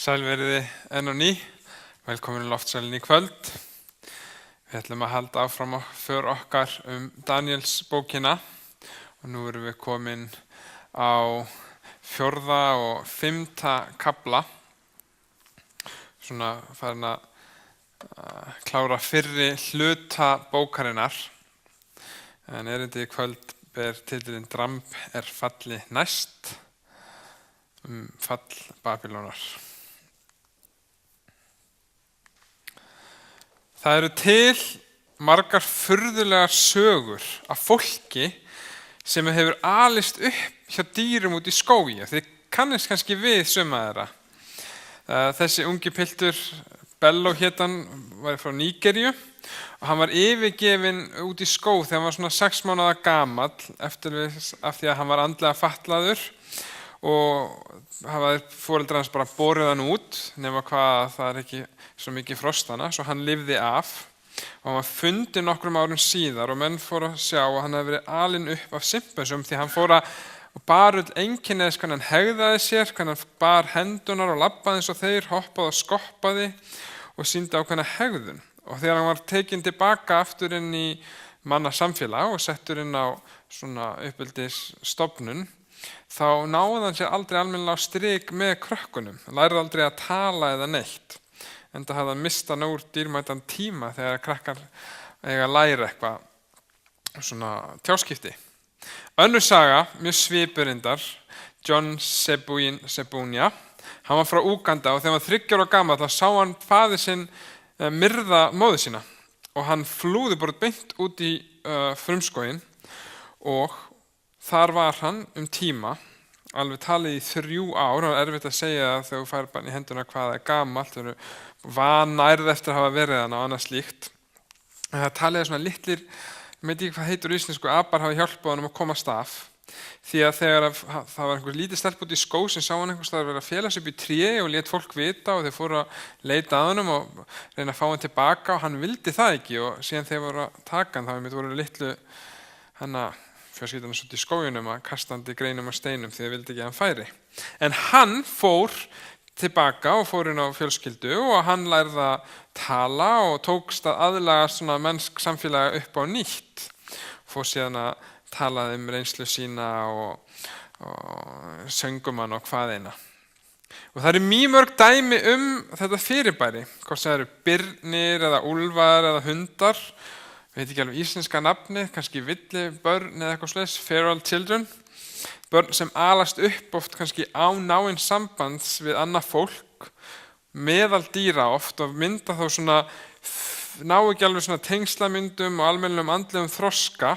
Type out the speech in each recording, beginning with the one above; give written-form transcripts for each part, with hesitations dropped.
Sæl veriði enn og ný, velkomin í Loftsælinn í kvöld. Við ætlum að halda áfram för okkar Daniels bókina og nú erum við komin á 4. og 5. kafla. Svona farin að klára fyrri hluta bókarinnar. En erindið í kvöld ber titilinn Dramb falli næst, fall Babýlonar. Það eru til margar furðulegar sögur af fólki sem hefur alist upp hjá dýrum út í skógi. Þið kannist kannski við suma þeirra. Þessi ungi piltur, Bello hét hann, var frá Nígeríu og hann var yfirgefinn út í skóg þegar hann var svona 6 mánaða gamall af því að hann var andlega fatlaður og hafa foreldrar hans bara borið hann út nema hvað það er ekki svo mikið frostana, svo hann lifði af og hann var fundinn nokkrum árum síðar og menn fóru að sjá að hann hefði verið alinn upp af simpönsum því hann fór að bar öll einkenni þess hvernig hann hegðaði sér, hvernig hann bar hendunar og labbaði eins og þeir, hoppaði og skoppaði og sýndi ákveðna hegðun. Og þegar hann var tekinn tilbaka aftur inn í mannasamfélag og settur inn á svona uppeldisstofnun, þá náði hann sér aldrei almennilega á strik með krökkunum, lærði aldrei að tala eða neitt. Enda hafði hann mistað úr dýrmætan tíma þegar krakkar eiga að læra eitthvað svona tjáskipti. Önnur saga, mjög svipurindar, John Sebunya, hann var frá Úganda og þegar hann var 3 ára gamall þá sá hann faðir sinn myrða móður sína og hann flúði bara beint út í frumskóginn og þar var hann tíma, alveg talið í 3 ár, það er erfitt að segja þegar þú fær bara í henduna hvað er gamalt, þau eru vanærð eftir að hafa verið hann og annað slíkt. En það talið svona litlir, ég veit ekki hvað heitur í íslensku, apar hafa hjálpað hann að komast af. Því að þegar það var einhver lítið stelpa út í skóg sem sá hann einhvers staðar vera að fela sig upp í tré og lét fólk vita og þeir fóru að leita að honum og reyna að fá hann tilbaka og hann vildi það ekki og síðan þeir voru að taka hann þá voru litlu fjölskyldan út í skóginum að kastandi greinum og steinum því þeir vildi ekki að hann færi. En hann fór tilbaka og fór inn á fjölskyldu og hann lærði að tala og tókst að aðlaga svona mennsk samfélag upp á nýtt. Fór síðan að talaði reynslu sína og söngum hann og hvað eina. Og það eru mjög mörg dæmi þetta fyrirbæri, hvort það eru birnir eða úlfar eða hundar, veit ekki alveg íslenska nafni, kannski villibörn eða eitthvað slags, feral children, börn sem alast upp oft kannski á náinn sambands við annað fólk, meðal dýra oft og mynda þá svona, ná ekki alveg svona tengslamyndum og almennilegum andlegum þroska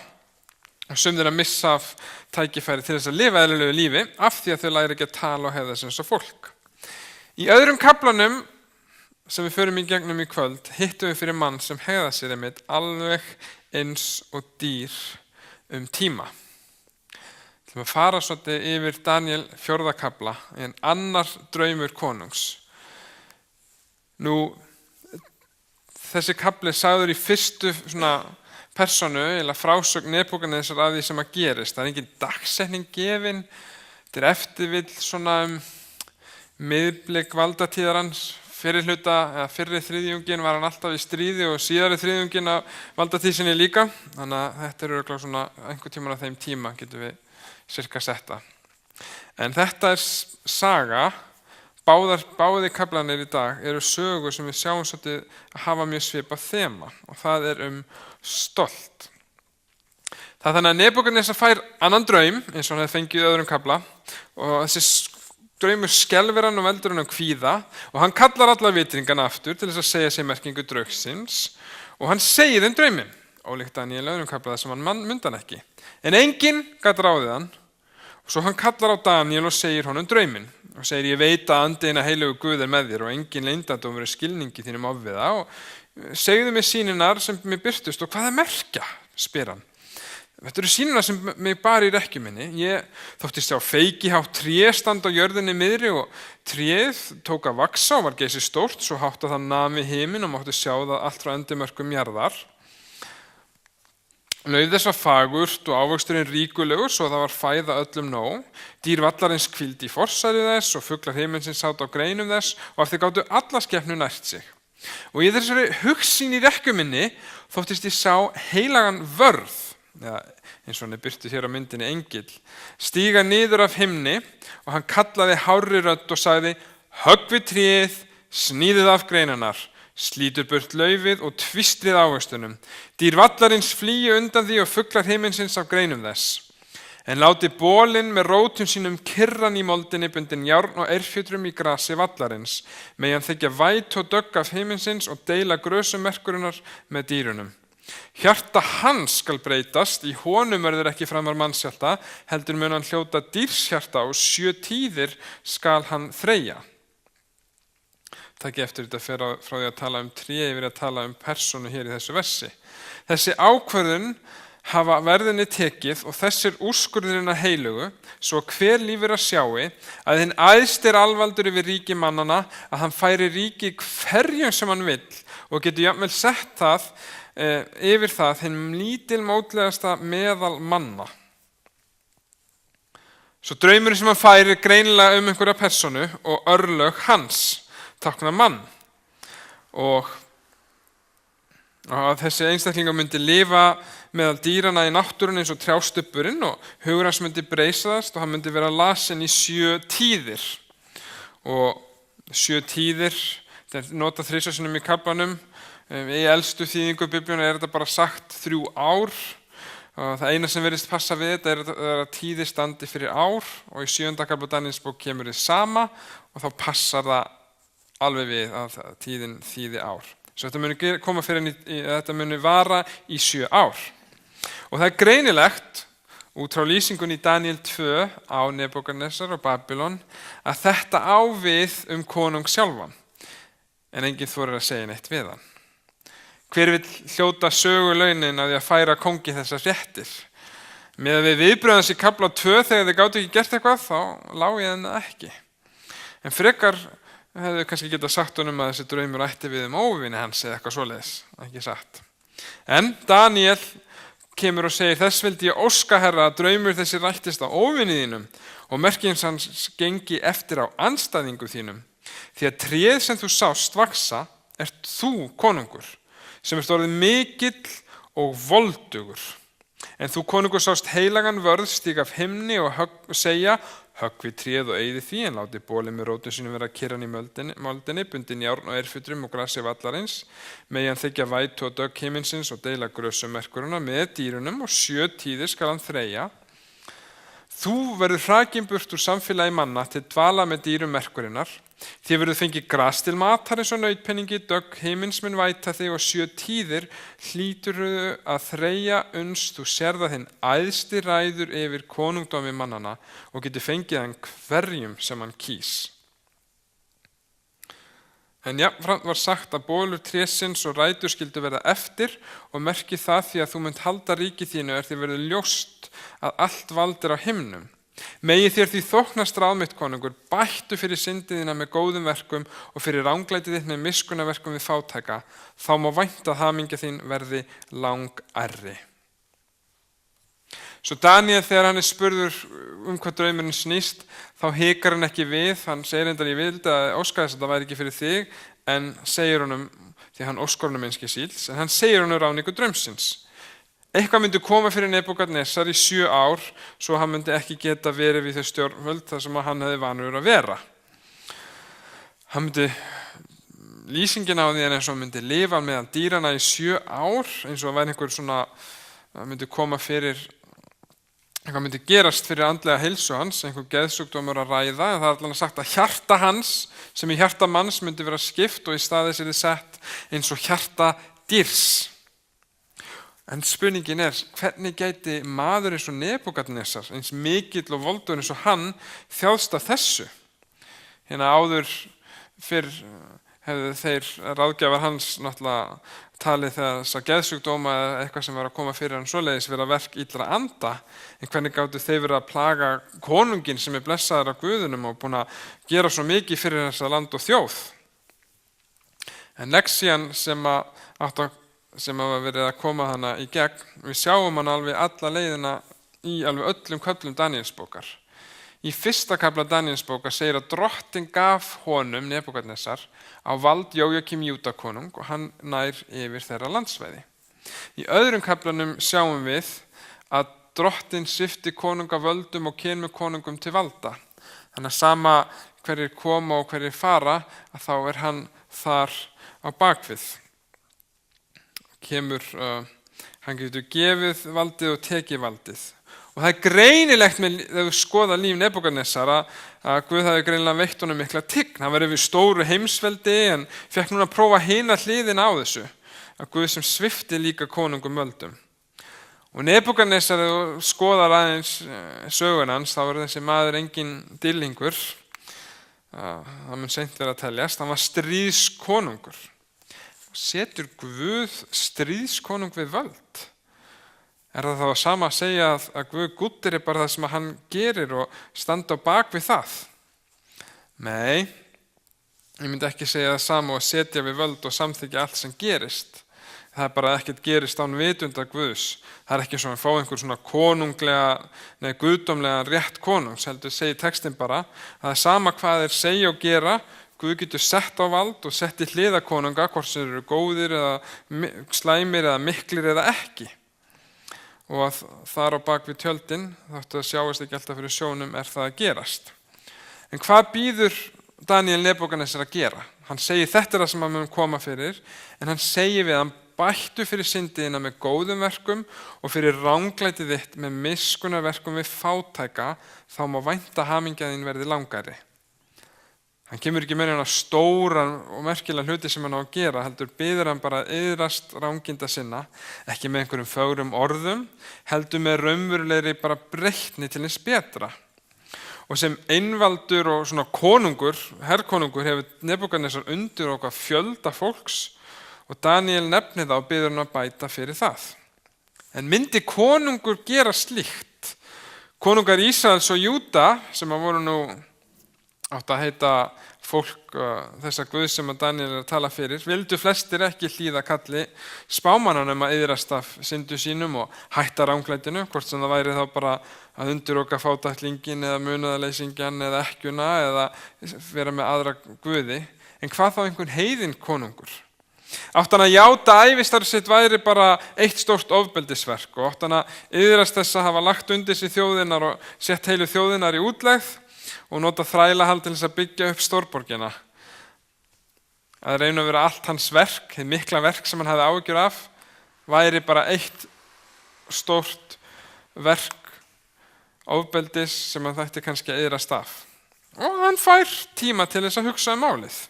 og sum þeirra missa af tækifæri til þess að lifa eðlilegu lífi af því að þau læra ekki að tala og hegða sig eins og fólk. Í öðrum kaflanum sem við förum í gegnum í kvöld hittum við fyrir mann sem hegða sér einmitt alveg eins og dýr tíma. Við ætlum að fara svolítið yfir Daniel 4. kafla en annar draumur konungs. Nú, þessi kafli sagður í fyrstu svona persónu eða frásögn Nebúkadnesar af því sem að gerist. Það er engin dagsetning gefin, þetta er eftirvill svona miðblik valdatíðar hans. Fyrri þriðjungin var hann alltaf í stríði og síðari þriðjungin af valdatíð sinni líka. Þannig að þetta er örugglega svona einhver tímann af þeim tíma getum við sirka setta. En þetta er saga, báðir kaflarnir í dag eru sögur sem við sjáum svolítið að hafa mjög svipað þema og það er stolt. Það er þannig að Nebúkadnesar fær annan draum eins og hann hefði fengið í öðrum kafla og þessi draumur skelfir hann og veldur hann kvíða og hann kallar alla vitringana aftur til þess að segja sér merkingu draugsins og hann segir þeim drauminn, ólíkt Daniel í öðrum kafla þar sem hann mundi hann ekki. En enginn gat ráðið hann og svo hann kallar á Daniel og segir honum drauminn og segir ég veit að andiðina heilugu Guð er með þér og engin leyndardómur er skilningi þínum ofviða og segðu mér sýninar sem mér birtust og hvað er merkja, spyr hann. Þetta eru sýninar sem mig bar í rekkju minni. Ég þóttist sjá feikihátt tré standa á jörðinni miðri og tréð tók að vaxa og var geysi stórt svo hátt að það nami himinn og mátti sjá það allt frá endimörkum jarðar. Lauf þess var fagurt og ávöxturinn ríkulegur svo það var fæða öllum nóg. Dýr vallarins hvíldi í forsælu þess og fuglar himinsins sátu á greinum þess og af því gátu alla skepnur nært sig. Og í þessari hugssýn í rekku minni þóttist ég sá heilagan vörð, eins og hann birtu hér á myndinni engill, stíga niður af himni og hann kallaði hárri rödd og sagði: höggvið tréð, sníðið af greinarnar, slítur burt laufið og tvistrið ávöxtunum. Dýr vallarins flýi undan því og fuglar himinsins af greinum þess. En láti bolinn með rótum sínum kyrran í moldinni bundin járn og eirfjötrum í grasi vallarins, megi hann þykja væt og dögg af himinsins og deila grösumerkurinnar með dýrunum. Hjarta hans skal breytast, í honum verður ekki framar mannshjarta, heldur mun hann hljóta dýrshjarta og 7 tíðir skal hann þreyja. Takk eftir þetta fyrir frá því að tala tré yfir að tala persónu hér í þessu versi. Þessi ákvörðun hafa verðinni tekið og þessir úrskurðurinn að heilugu, svo hver lífur að sjái að hinn æðsti alvaldur yfir ríki mannana, að hann færi ríki hverjum sem hann vill og getur jafnvel sett það yfir það hinn lítilmótlegasta meðal manna. Svo draumurinn sem hann færi greinilega einhverja persónu og örlög hans tákna mann og að þessi einstaklingur myndi lifa meðal dýrana í náttúrunni eins og trjástubburinn og hugur hans myndi breysast og hann myndi vera lasinn í 7 tíðir og 7 tíðir, þetta er notað 3 sinnum í kaflanum. Í elstu þýðingu Biblíunnar er þetta bara sagt 3 ár og það eina sem virðist passa við þetta er að tíðir standi fyrir ár og í 7. kafla Daníelsbók kemur þið sama og þá passar það alveg við að tíðin þýði ár. Svo þetta muni koma fyrir þetta muni vara í 7 ár. Og það er greinilegt út frá lýsingunni í Daníel 2 á Nebúkadnesar og Babylon að þetta á við konung sjálfan. En enginn þorir að segja neitt við hann. Hver vill hljóta sögulaunin að því að færa kongi þessar fréttir? Með við viðbröðans í kafla 2 þegar þið gátu ekki gert eitthvað, þá lá ég það ekki. En frekar hefðu kannski getað sagt honum að þessi draumur ætti við óvini hans eða eitthvað svoleiðis, ekki satt. En Daníel kemur og segir: þess vildi ég óska, Herra, að draumur þessi rættist á óvini þínum og merkings hans gengi eftir á andstæðingu þínum. Því að tréð sem þú sást vaxa ert þú konungur, sem ert orðið mikill og voldugur. En þú konungur sást heilagan vörð stíga af himni og segja: höggvið tréð og eyðið því, en láti bolinn með rótum sínum vera kyrran í moldinni, bundin járn og eirfjötrum og grasi vallarins, megi hann þykja vætu og dögg himinsins og deila grösumerkurina með dýrunum og 7 tíðir skal hann þreyja. Þú verður hrakinn burt úr samfélagi manna til dvala með dýrum merkurinnar. Þér verður fengið gras til matar eins og nautpenningi, dögg himins mun væta þig og 7 tíðir hlýturðu að þreyja uns þú sérð að hinn æðsti ræður yfir konungdómi mannana og getur fengið hann hverjum sem hann kýs. En jafnframt var sagt að bolur trésins og rætur skyldu verða eftir og merki það því að þú munt halda ríki þínu er því verður ljóst að allt vald er á himnum. Megi þér því þóknast ráð mitt, konungur, bættu fyrir syndiðina með góðum verkum og fyrir ranglætið þitt með miskunnaverkum við fátæka, þá má vænta að hamingja þín verði langærri. Svo Daníel, þegar hann er spurður hvað draumurinn snýst, þá hikar hann ekki við, hann segir reyndar: ég vildi að óska þess að það væri ekki fyrir þig, en segir honum, því hann óskar honum einskis ills, en hann segir honum ráðningu draumsins. Eitthvað myndi koma fyrir Nebúkadnesar í 7 ár, svo hann myndi ekki geta verið við þau stjórnvöld þar sem hann hefði vanur að vera. Hann myndi, lýsingin á því eins og myndi lifa meðal dýrana í 7 ár, eins og væri einhver svona, myndi koma fyrir, eitthvað myndi gerast fyrir andlega heilsu hans, einhver geðsjúkdómur að ræða, en það er allan sagt að hjarta hans, sem í hjarta manns myndi vera skipt og í staðis er þið sett eins og hjarta dýrs. En spurningin er, hvernig gæti maður eins og Nebúkadnesar, eins mikill og voldur eins og hann, þjáðst af þessu? Hérna áður fyrr hefðu þeir ráðgjafar hans náttúrulega talið þess að geðsjúkdóma eða eitthvað sem var að koma fyrir hann svoleiðis vera verk illra anda, en hvernig gátu þeir verið að plaga konunginn sem er blessaður af Guðunum og búin að gera svo mikið fyrir þessa land og þjóð. En lexían sem átt að sem hafa verið að koma hana í gegn. Við sjáum hana alveg alla leiðina í alveg öllum köflum Daníelsbókar. Í fyrsta kafla Daníelsbókar segir að drottinn gaf honum, Nebúkadnesar, á vald Jójakim Júdakonung og hann nær yfir þeirra landsvæði. Í öðrum kaflanum sjáum við að drottinn svipti konunga völdum og kemur konungum til valda. Þannig að sama hverjir koma og hverjir fara, að þá er hann þar á bakvið. Hann getur gefið valdið og tekið valdið. Og það er greinilegt þegar við skoða líf Nebúkadnesara að Guð hafi greinilega veitt honum mikla tign. Hann var yfir stóru heimsveldi en fékk núna að prófa hina hliðina á þessu. Að Guð sem svipti líka konungum völdum. Og Nebúkadnesar, þegar þú skoðar aðeins sögun hans, þá er þessi maður engin dýrlingur. Það mun seint vera að teljast. Hann var stríðskonungur. Setur Guð stríðskonung við völd? Er það þá sama að segja að Guð gúddir bara það sem hann gerir og standa á bak við það? Nei, ég myndi ekki segja það sama og setja við völd og samþykja allt sem gerist. Það er bara ekkert gerist án vitundar Guðs. Það er ekki svo að fá einhver svona guðdómlega rétt konungs. Heldur segir textin bara að það er sama hvað þeir segja og gera. Guð getur sett á vald og sett í hliða konunga, hvort sem eru góðir eða slæmir eða miklir eða ekki. Og að þar á bak við tjöldin, þáttu að sjáast ekki alltaf fyrir sjónum, er það að gerast. En hvað býður Daníel Nebúkadnesar að gera? Hann segir þetta er það sem hann mun koma fyrir, en hann segir við hann bættu fyrir syndiðina með góðum verkum og fyrir ranglætið þitt með miskunarverkum við fátæka, þá má vænta hamingja þín verði langari. Hann kemur ekki með hana stóran og merkilega hluti sem hann á að gera, heldur biður hann bara að iðrast ranginda sinna, ekki með einhverjum fögrum orðum, heldur með raunverulegri bara breytni til hins betra. Og sem einvaldur og svona konungur, herrkonungur, hefur Nebúkadnesar undir okkar fjölda fólks og Daníel nefnir það og biður hann að bæta fyrir það. En myndi konungur gera slíkt? Konungar Ísraels og Júda, sem að voru nú átt að heita fólk þessa Guð sem að Daníel er að tala fyrir, vildu flestir ekki hlýða kalli spámannanum að iðrast af syndu sínum og hætta ranglætinu, hvort sem það væri þá bara að undiroka fátæklingin eða munaðarleysingjan eða ekkjuna eða vera með aðra guði. En hvað þá einhvern heiðinn konungur? Átt hann að játa ævistarf sitt væri bara eitt stórt ofbeldisverk og átt hann að iðrast þess að hafa lagt undir sig þjóðirnar og sett heilu þjóðirnar í útlegð og nota þrælahald til þess að byggja upp stórborgina. Að reyna að vera allt hans verk, hið mikla verk sem hann hafði áhyggjur af, væri bara eitt stórt verk ofbeldis sem hann þætti kannski að iðrast af. Og hann fær tíma til þess að hugsa málið.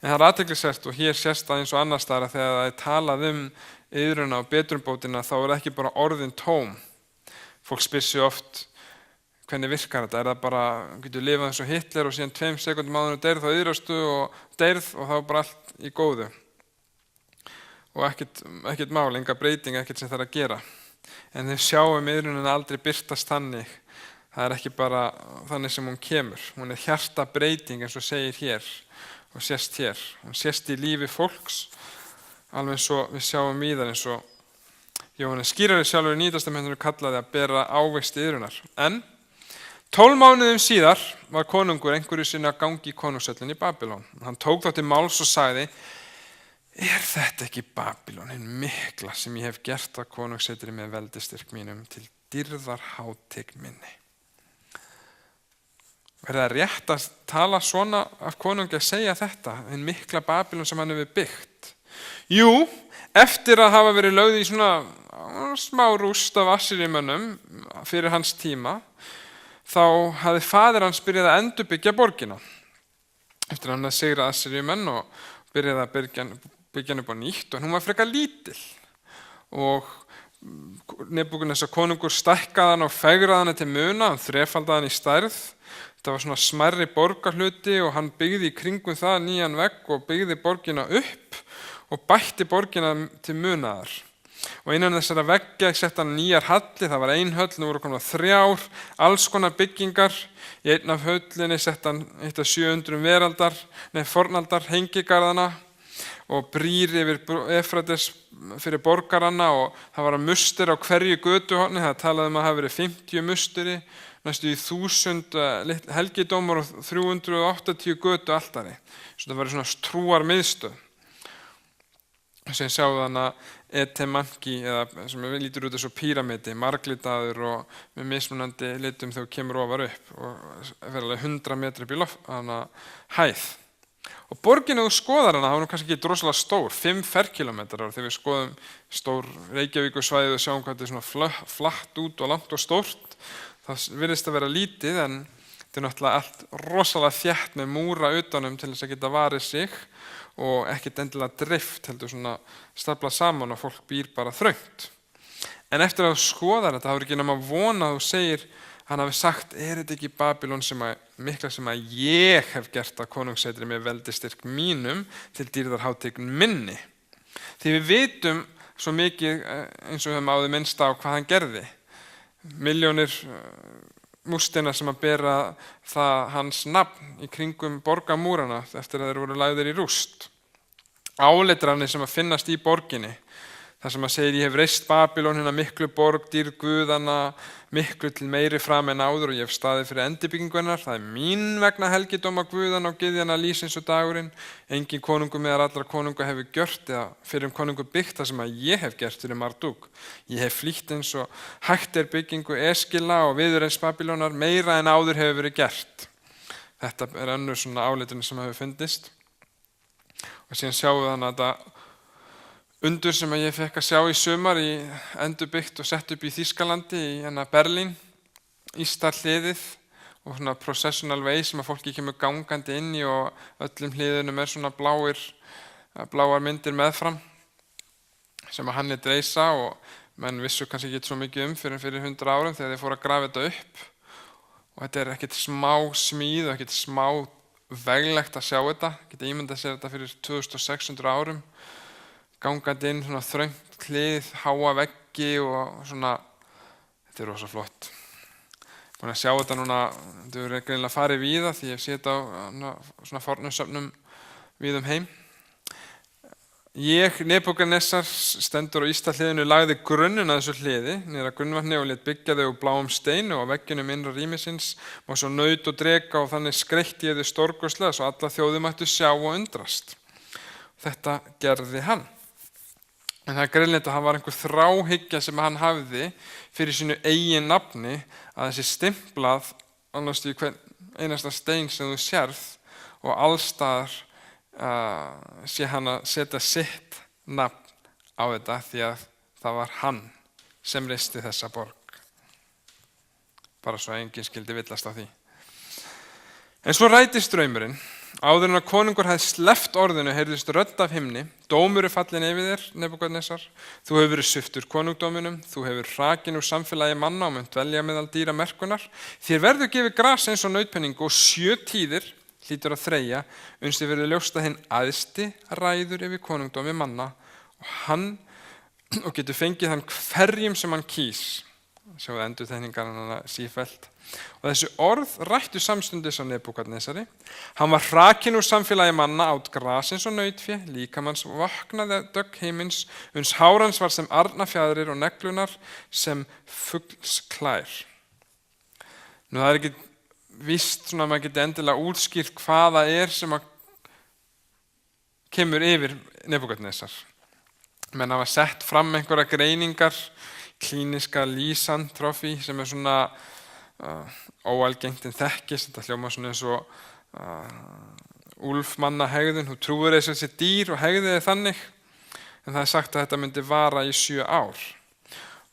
En það er athyglisvert og hér sést það eins og annars staðar að þegar það er talað iðruna og betrumbótina þá er ekki bara orðin tóm. Fólk spyr sig oft, hvernig virkar þetta? Er það bara, getur lifað eins og Hitler og síðan 2 sekúndum áður og deyrð þá iðrastu og deyrð og þá bara allt í góðu. Og ekkert mál, enga breyting, ekkert sem það er að gera. En þeir sjáum iðrunina aldrei birtast þannig. Það er ekki bara þannig sem hún kemur. Hún er hjarta breyting eins og segir hér og sést hér. Hún sést í lífi fólks, alveg eins og við sjáum víðar eins og Jóhannes skýrari sjálfur í Nýja testamentinu kallaði að bera ávexti iðrunar. En 12 mánuðum síðar var konungur einhverju sinni að gangi í konungshöllinni í Babylon. Hann tók þá til máls og sagði, er þetta ekki Babylon, hinn mikla sem ég hef gert að konungssetri með veldistyrk mínum til dýrðar hátign minni? Er það rétt að tala svona af konungi að segja þetta, hinn mikla Babylon sem hann hefur byggt? Jú, eftir að hafa verið lögð í svona smá rúst af Assýríumönnum fyrir hans tíma, þá hafði faðir hans byrjað að endurbyggja borgina. Eftir að hann að sigra Assýríumenn og byrjaði að byggja hann upp á nýtt og hún var frekar lítil. Og Nebúkadnesar konungur stækkaði hann og fegraði hann til muna, hann þrefaldaði hann í stærð. Það var svona smærri borgarhluti og hann byggði í kringum það nýjan vegg og byggði borgina upp og bætti borgina til munaðar. Og innan þessara veggja sett hann nýjar hallir, það var 1 höll, nú voru komnar 3, alls konar byggingar. Í einn af höllinni sett hann eitt af 700 fornaldar hengigarðana og brýr yfir Efrates fyrir borgarana og það var að mustur á hverju götuhorni. Það talaði að hafa verið 50 musteri, næstu í 1000 helgidómar og 380 götualtari. Svo það var svona trúar miðstöð. Sem sjáum þannig Etemanki, eða sem lítur út eins og píramidi, marglitaður og með mismunandi litum þegar kemur ofar upp og verður alveg 100 metri upp í hæð. Og borgin, ef þú skoðar hana, það var kannski ekki rosalega stór, 5 ferkilometrar. Þegar við skoðum stór Reykjavíkursvæðið og sjáum hvað þetta er svona flatt út og langt og stórt, það virðist að vera lítið, en þetta er náttúrulega allt rosalega þétt með múra utanum til þess að geta varið sig og ekkert endilega dreift, heldur svona staplað saman og fólk býr bara þröngt. En eftir að þú skoðar þetta, þá er ekki nema vona að þú segir, hann hafi sagt, þetta ekki Babylon mikla sem að ég hef gert að konungssetri með veldistyrk mínum til dýrðarhátign minni. Því við vitum svo mikið, eins og höfum áður minnst á hvað hann gerði. Milljónir múrsteina sem að bera það hans nafn í kringum borgamúrana eftir að þeir voru lagðir í rúst. Áletranir sem að finnast í borginni, þar sem að segir, ég hef reist Babylon, hérna miklu borg, dýrð guðanna, miklu til meiri fram en áður og ég hef staðið fyrir endurbyggingu hennar. Það er mín vegna helgidóma guðanna og gyðjanna lýs eins og dagurinn. Engin konungur meðal allra konunga hefur gjört eða fyrir konungur byggt það sem að ég hef gert fyrir Marduk. Ég hef flýtt eins og hægt er byggingu Eskila og viðurreins Babylónar meira en áður hefur verið gert. Þetta er önnur svona áletrun sem hefur fundist. Og síðan sjáum við þannig að þetta undur sem ég fekk að sjá í sumar í endurbyggt og sett upp í Þýskalandi í Berlín, ístar hliðið og svona processional way sem að fólki kemur gangandi inn í og öllum hliðunum er svona bláar myndir meðfram sem að hann reisa og menn vissu kannski ekki svo mikið fyrir 100 árum þegar þeir fóru að grafa þetta upp og þetta er ekkert smá smíð og ekkert smá veglegt að sjá þetta, geta ímyndað sér þetta fyrir 2600 árum. Gangandi inn, svona þröngt hlið, háa veggi og svona, þetta er rosa flott. Búin að sjá þetta núna, þetta er greinilega farið víða því ég sé þetta á svona fornum söfnum víðum heim. Ég, Nebúkadnesar, stendur á ysta hliðinu, lagði grunninn að þessu hliði, niður að grunnvatni og lét byggja þau úr bláum steini og á veggjunum innra rýmisins og svo naut og dreka og þannig skreytti ég þau stórkostlega svo alla þjóðir mættu sjá og undrast. Þetta gerði hann. En það er greinilegt að hann var einhver þráhyggja sem hann hafði fyrir sínu eigin nafni að þessi stimplað annars í hvern einasta stein sem þú sérð og allstaðar sé hann að setja sitt nafn á þetta því að það var hann sem reisti þessa borg. Bara svo enginn skildi villast af því. En svo rætist draumurinn. Áður en að konungur hafði sleppt orðinu heyrðist rödd af himni, dómur er fallinn yfir þér, Nebúkadnesar. Þú hefur verið sviptur konungdóminum, þú hefur hrakin úr samfélagi manna og munt dvelja meðal dýra merkunar. Þér verður gefið gras eins og nautpenningu og 7 tíðir hlýtur að þreyja, uns þér verður ljóst að hinn æðsti ræður yfir konungdómi manna og getur fengið hann hverjum sem hann kýs. Sjáðu endurtekningarna sífellt. Og þessi orð rættu samstundis á Nebúkadnesari. Hann var hrakinn úr samfélagi manna, át gras eins og nautfé, líkamanns vaknaði dögg heimins, uns hár hans var sem arnafjaðrir og neglunar sem fuglsklær. Nú það er ekki víst svona að maður geti endilega útskýrt hvað það er sem að kemur yfir Nebúkadnesar. Menn hafa sett fram einhverja greiningar, klíniska lýsantrófi sem er svona óalgengt en þekkist, þetta hljómar svona eins og úlfmanna hegðun, þú trúir þessi dýr og hegðið þannig, en það er sagt að þetta myndi vara í 7 ár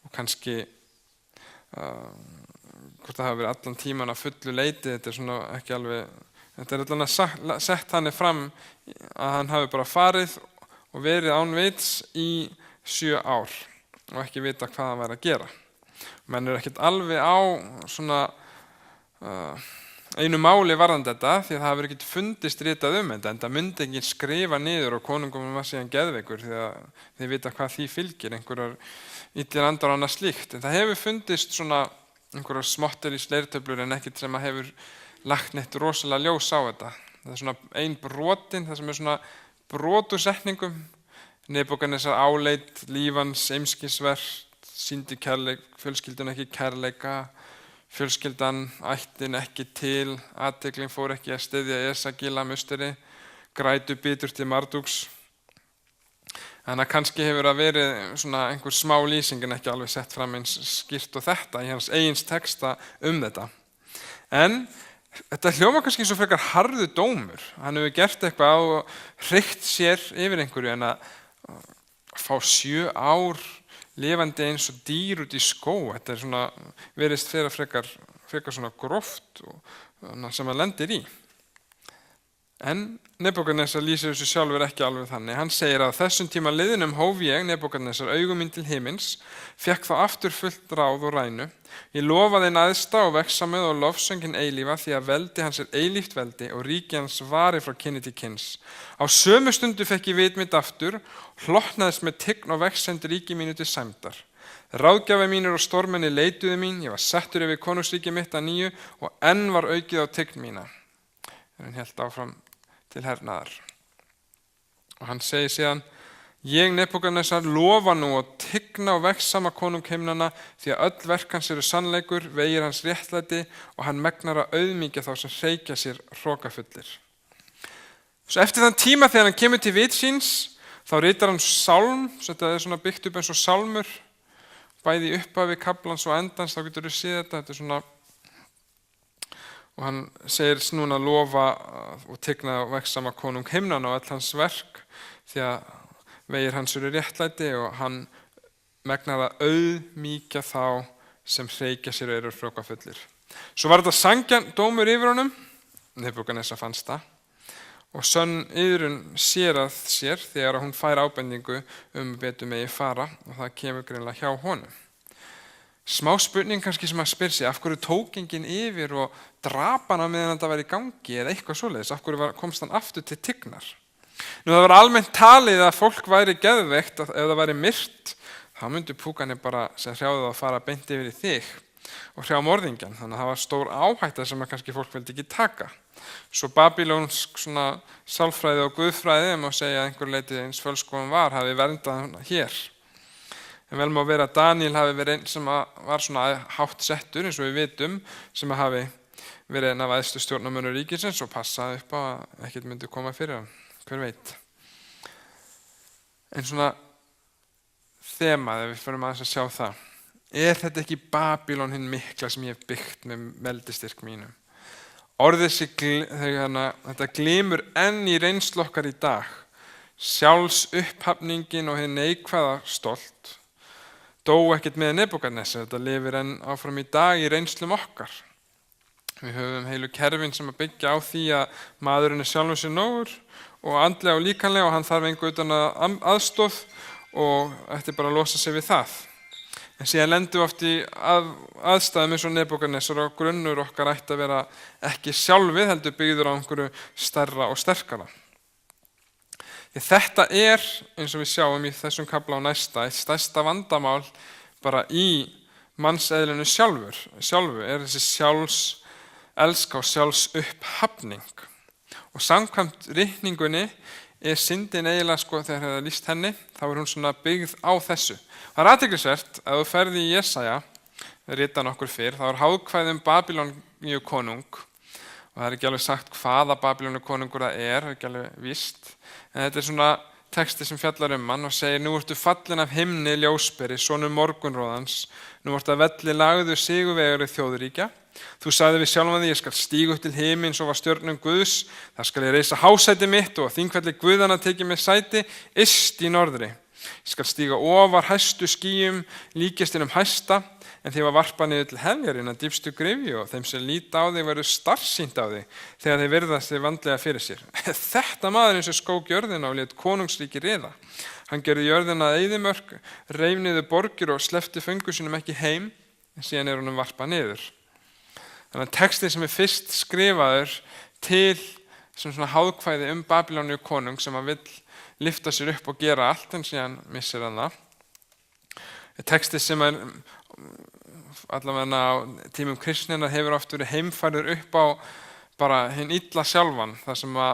og kannski hvort það hafi verið allan tíman að fullu leiti, þetta er svona ekki alveg, þetta er allan að sett hann fram að hann hafi bara farið og verið án vits í 7 ár og ekki vita hvað hann væri að gera. Menn er ekkert alveg á svona einu máli varðandi þetta því að það hefur ekkert fundist ritað þetta en það myndi ekki skrifa niður og konungum var síðan geðveikur því að þið vita hvað því fylgir, einhverjar illir andar og annað slíkt. En það hefur fundist svona einhverjar smottir í sleirtöflur en ekkert sem að hefur lagt neitt rosalega ljós á þetta. Það er svona ein brotin, það sem er svona brot úr setningum. Nebúkadnesar áleit líf hans einskisvert, sýndi fjölskyldan ekki kærleika, fjölskyldan ættin ekki til, athyglin fór ekki að styðja Esagila musteri, grætu bitur til Mardúks. Þannig að kannski hefur það verið svona einhver smá lýsing en ekki alveg sett fram eins skýrt og þetta í hans eigins texta þetta. En þetta hljómar kannski eins og frekar harður dómur. Hann hefur gert eitthvað og hrygt sér yfir einhverju en að fá 7 ár lifandi eins og dýr út í skó. Þetta er svona verist frekar svona gróft sem hann lendir í. En Nebúkadnesar lýsir þessu sjálfur ekki alveg þannig. Hann segir að þessum tíma liðnum hóf ég, Nebúkadnesar, augum mín til himins, fékk þá aftur fullt ráð og rænu. Ég lofaði æðsta og vexa með og lofsöngin eilífa því að veldi hans er eilíft veldi og ríki hans vari frá kynni til kyns. Á sömu stundu fekk ég vit mitt aftur, hlotnaðist með tign og vexsendi ríki mínu til sæmdar. Ráðgjafi mínir og stormenni leituðu mín, ég var settur yfir konungsríki mitt að nýju og enn var aukið á tign mína. Hann hélt áfram til hernaðar. Og hann segir síðan, ég Nebúkadnesar lofa nú að tigna og vegsama konung himnanna því að öll verk hans eru sannleikur, vegir hans réttlæti og hann megnar að auðmýkja þá sem hreykja sér hrokafullir. Svo eftir þann tíma þegar hann kemur til vits síns, þá ritar hann sálm, þetta er svona byggt upp eins og sálmur, bæði í upphafi kaflans og endans, þá getur þú séð þetta er svona. Og hann segir núna að lofa og tigna og vegsama konung himnanna og öll hans verk því að vegir hans eru réttlæti og hann megnar að auðmýkja þá sem hreykja sér og eru hrokafullir. Svo var þetta sanngjarn dómur yfir honum, Nebúkadnesar fannst það, og sönn iðrun sérað sér þegar hún fær ábendingu betur megi fara og það kemur greinilega hjá honum. Smá spurning kannski sem að spyr sig, af hverju tók enginn yfir og drap hana meðan þetta var í gangi eða eitthvað svoleiðis, af hverju komst hann aftur til tignar? Nú það var almennt talið að fólk væri geðveikt ef það væri myrt, þá myndi púkanir bara sem hrjáði það að fara beint yfir í þig og hrjá morðingjan, þannig að það var stór áhætta sem að kannski fólk vildi ekki taka. Svo babylonsk svona sálfræði og guðfræði, má segja að einhver leiti eins fölskofan var, hafi verndað hann hér. En vel má vera að Daniel hafi verið einn sem var svona hátt settur eins og við vitum sem hafi verið einn af æðstu stjórnarmönnum ríkisins og passaði upp á að ekkert myndi koma fyrir hann, hver veit. En svona þemað, ef við förum aðeins að sjá það, er þetta ekki Babylon hinn mikla sem ég hef byggt með veldistyrk mínum? Þetta glymur enn í reynslu okkar í dag, sjálfsupphafningin og hinn neikvæða stolt, dó ekkert með Nebúkadnesar, þetta lifir enn áfram í dag í reynslum okkar. Við höfum heilu kerfin sem að byggja á því að maðurinn er sjálfur sér nógur og andlega og líkanlega og hann þarf engu utan aðstoð og ætti bara að losa sig við það. En síðan lendum við oft í aðstæðum eins og Nebúkadnesar og grunnur okkar ætti að vera ekki sjálfið heldur byggður á einhverju stærra og sterkara. Þetta er, eins og við sjáum í þessum kafla á næsta, eitt stærsta vandamál bara í mannseðlinu sjálfu er þessi sjálfselska og sjálfsupphafning. Og samkvæmt ritningunni er syndin eiginlega, þegar það er lýst henni, þá er hún svona byggð á þessu. Það er athyglisvert að þú ferði í Jesaja, ritan okkur fyrr, þá er háðkvæði Babýloníu konung og það er ekki alveg sagt hvaða Babýloníu konungur það er ekki alveg víst. En þetta er svona texti sem fjallar hann og segir, nú ertu fallin af himni ljósberi, sonur morgunróðans, nú ertu að velli lagður sigurvegari þjóðríkja. Þú sagði við sjálfan því, ég skal stíga upp til himins og var stjörnum Guðs, þar skal ég reisa hásæti mitt og þingvelli Guðanna tekið með sæti, yst í norðri. Ég skal stíga ofar hæstu skýjum, líkjast hæsta, en þeir var varpað niður til heljarinn að dýpstu gryfju og þeim sem líta á þig verður starsýnt á þig þegar þeir virðast þig vandlega fyrir sér. Þetta maður eins og skók jörðina og lét konungsríki riða. Hann gerði jörðina að eyðimörk, reif niður borgir og sleppti föngur sínum ekki heim, en síðan er honum varpað niður. Þannig að textið sem er fyrst skrifaður til sem svona háðkvæði Babýloníu konung sem hann vill lyfta sér upp og gera allt, en síðan missir hann það. Textið sem er allavega á tímum kristninnar hefur oft verið heimfærður upp á bara hinn illa sjálfan, þar sem að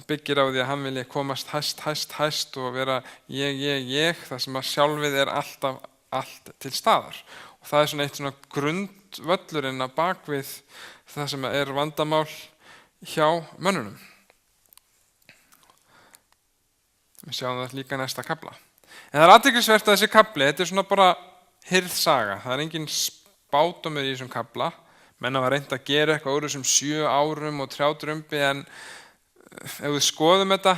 byggir á því að hann vilji komast hæst og vera ég, það sem að sjálfið alltaf allt til staðar. Og það svona eitt svona grundvöllurinn að bakvið það sem vandamál hjá mönnunum. Við sjáum það líka næsta kafla. En það athyglisvert að þessi kafli, þetta svona bara hirðsaga. Það engin spádómur í þessum kafla. Menn hafa reynt að gera eitthvað úr þessum 7 árum og trjátrumbi, en ef við skoðum þetta,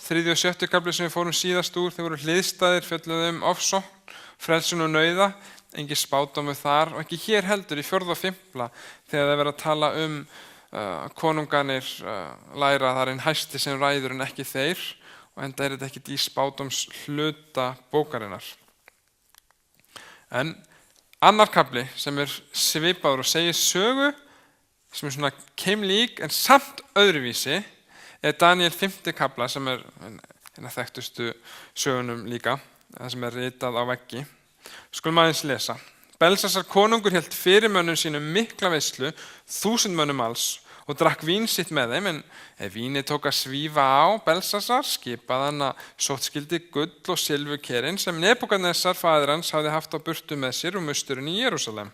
3. og 7. kafli sem við fórum síðast úr, þeir voru hliðstæðir, fjölluðu ofsókn, frelsun og nauða, engin spádómur þar, og ekki hér heldur í 4. og 5. þegar það verið að tala konunganir læra að það einn hæsti sem ræður en ekki þeir, og enda þetta ekkert í spádóms hluta bókarinnar. En annar kafli sem svipaður og segir sögu, sem svona keimlík en samt öðruvísi, Daniel 5. kafla sem eina þekktustu sögunum líka, það sem ritað á veggi. Skulum aðeins lesa. Belsasar konungur hélt fyrirmönnum sínum mikla veislu, 1000 mönnum alls, og drakk vín sitt með þeim, en ef vínið tók að svífa á Belsasar, skipaði hann að sóttskildi gull og silfurkerin sem Nebúkadnesar faðir hans hafði haft á burtu með sér musturinn í Jerúsalem.